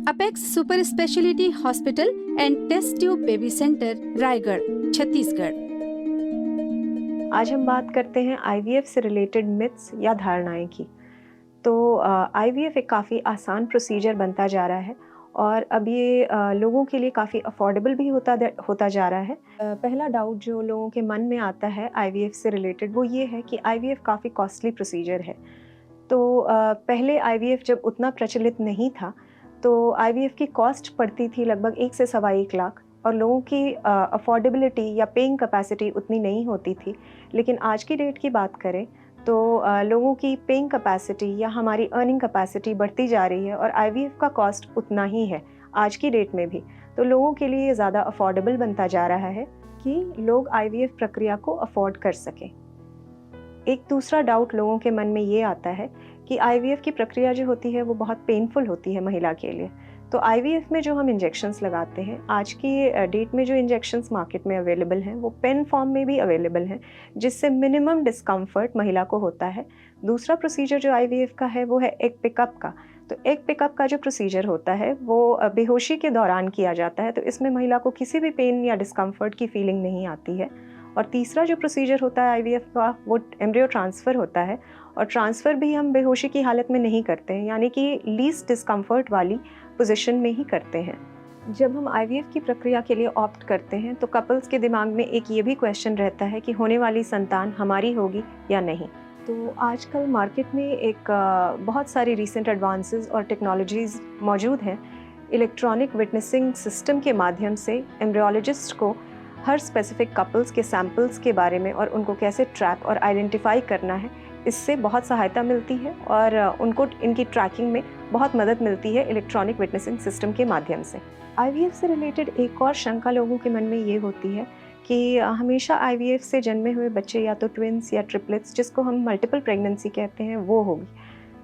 Apex super speciality hospital and test tube baby centre, Raigarh, Chhattisgarh. आज हम बात करते हैं आईवीएफ से रिलेटेड मिथ्स या धारणाएं की। तो आईवीएफ एक काफ़ी आसान प्रोसीजर बनता जा रहा है और अब ये लोगों के लिए काफ़ी अफोर्डेबल भी होता जा रहा है। पहला डाउट जो लोगों के मन में आता है आईवीएफ से रिलेटेड वो ये है कि आईवीएफ काफ़ी कॉस्टली प्रोसीजर है। तो पहले आईवीएफ जब उतना प्रचलित नहीं था तो आईवीएफ की कॉस्ट पड़ती थी लगभग 1 से सवा 1 लाख और लोगों की अफोर्डेबिलिटी या पेइंग कैपेसिटी उतनी नहीं होती थी। लेकिन आज की डेट की बात करें तो लोगों की पेइंग कैपेसिटी या हमारी अर्निंग कैपेसिटी बढ़ती जा रही है और आईवीएफ का कॉस्ट उतना ही है आज की डेट में भी। तो लोगों के लिए ज़्यादा अफोर्डेबल बनता जा रहा है कि लोग आईवीएफ प्रक्रिया को अफोर्ड कर सकें। एक दूसरा डाउट लोगों के मन में ये आता है कि आईवीएफ की प्रक्रिया जो होती है वो बहुत पेनफुल होती है महिला के लिए। तो आईवीएफ में जो हम इंजेक्शंस लगाते हैं, आज की डेट में जो इंजेक्शंस मार्केट में अवेलेबल हैं वो पेन फॉर्म में भी अवेलेबल हैं, जिससे मिनिमम डिस्कम्फर्ट महिला को होता है। दूसरा प्रोसीजर जो आईवीएफ का है वो है एग पिकअप का। तो एग पिकअप का जो प्रोसीजर होता है वो बेहोशी के दौरान किया जाता है, तो इसमें महिला को किसी भी पेन या डिस्कम्फर्ट की फीलिंग नहीं आती है। और तीसरा जो प्रोसीजर होता है आईवीएफ का वो एम्ब्रियो ट्रांसफ़र होता है और ट्रांसफ़र भी हम बेहोशी की हालत में नहीं करते हैं, यानी कि लीस्ट डिस्कम्फर्ट वाली पोजीशन में ही करते हैं। जब हम आईवीएफ की प्रक्रिया के लिए ऑप्ट करते हैं तो कपल्स के दिमाग में एक ये भी क्वेश्चन रहता है कि होने वाली संतान हमारी होगी या नहीं। तो आजकल मार्केट में एक बहुत सारी रिसेंट एडवांसेस और टेक्नोलॉजीज़ मौजूद हैं। इलेक्ट्रॉनिक विटनेसिंग सिस्टम के माध्यम से एम्ब्रियोलॉजिस्ट को हर स्पेसिफिक कपल्स के सैंपल्स के बारे में और उनको कैसे ट्रैक और आइडेंटिफाई करना है, इससे बहुत सहायता मिलती है और उनको इनकी ट्रैकिंग में बहुत मदद मिलती है इलेक्ट्रॉनिक विटनेसिंग सिस्टम के माध्यम से। आईवीएफ से रिलेटेड एक और शंका लोगों के मन में ये होती है कि हमेशा आईवीएफ से जन्मे हुए बच्चे या तो ट्विंस या ट्रिपलेट्स, जिसको हम मल्टीपल प्रेगनेंसी कहते हैं, वो होगी।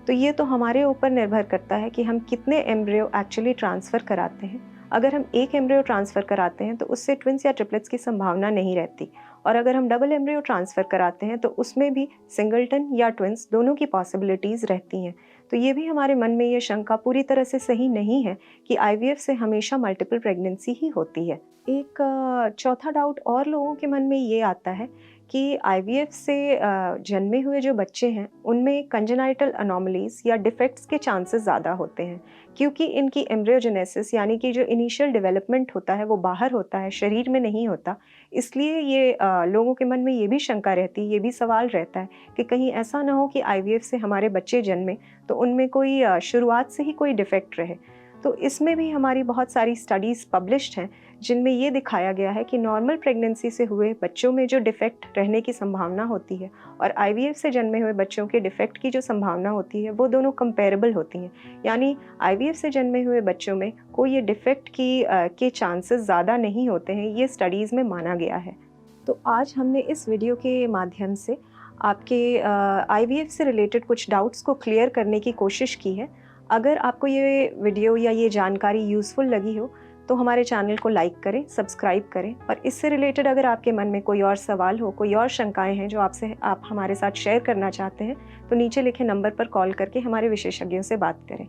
तो ये तो हमारे ऊपर निर्भर करता है कि हम कितने एम्ब्रियो एक्चुअली ट्रांसफ़र कराते हैं। अगर हम एक एम्ब्रियो ट्रांसफ़र कराते हैं तो उससे ट्विंस या ट्रिपलेट्स की संभावना नहीं रहती, और अगर हम डबल एम्ब्रियो ट्रांसफ़र कराते हैं तो उसमें भी सिंगलटन या ट्विंस दोनों की पॉसिबिलिटीज़ रहती हैं। तो ये भी हमारे मन में ये शंका पूरी तरह से सही नहीं है कि आईवीएफ से हमेशा मल्टीपल प्रेगनेंसी ही होती है। एक चौथा डाउट और लोगों के मन में ये आता है कि आईवीएफ से जन्मे हुए जो बच्चे हैं उनमें कंजेनाइटल अनोमलीज या डिफेक्ट्स के चांसेस ज़्यादा होते हैं, क्योंकि इनकी एम्ब्रियोजेनेसिस यानी कि जो इनिशियल डेवलपमेंट होता है वो बाहर होता है, शरीर में नहीं होता। इसलिए ये लोगों के मन में ये भी शंका रहती है, ये भी सवाल रहता है कि कहीं ऐसा ना हो कि आईवीएफ से हमारे बच्चे जन्मे तो उनमें कोई शुरुआत से ही कोई डिफेक्ट रहे। तो इसमें भी हमारी बहुत सारी स्टडीज़ पब्लिश्ड हैं जिनमें ये दिखाया गया है कि नॉर्मल प्रेगनेंसी से हुए बच्चों में जो डिफेक्ट रहने की संभावना होती है और आईवीएफ से जन्मे हुए बच्चों के डिफेक्ट की जो संभावना होती है वो दोनों कंपेरेबल होती हैं। यानी आईवीएफ से जन्मे हुए बच्चों में कोई ये डिफेक्ट के चांसेस ज़्यादा नहीं होते हैं, ये स्टडीज़ में माना गया है। तो आज हमने इस वीडियो के माध्यम से आपके आईवीएफ से रिलेटेड कुछ डाउट्स को क्लियर करने की कोशिश की है। अगर आपको ये वीडियो या ये जानकारी यूज़फुल लगी हो तो हमारे चैनल को लाइक करें, सब्सक्राइब करें, और इससे रिलेटेड अगर आपके मन में कोई और सवाल हो, कोई और शंकाएं हैं जो आप हमारे साथ शेयर करना चाहते हैं तो नीचे लिखे नंबर पर कॉल करके हमारे विशेषज्ञों से बात करें।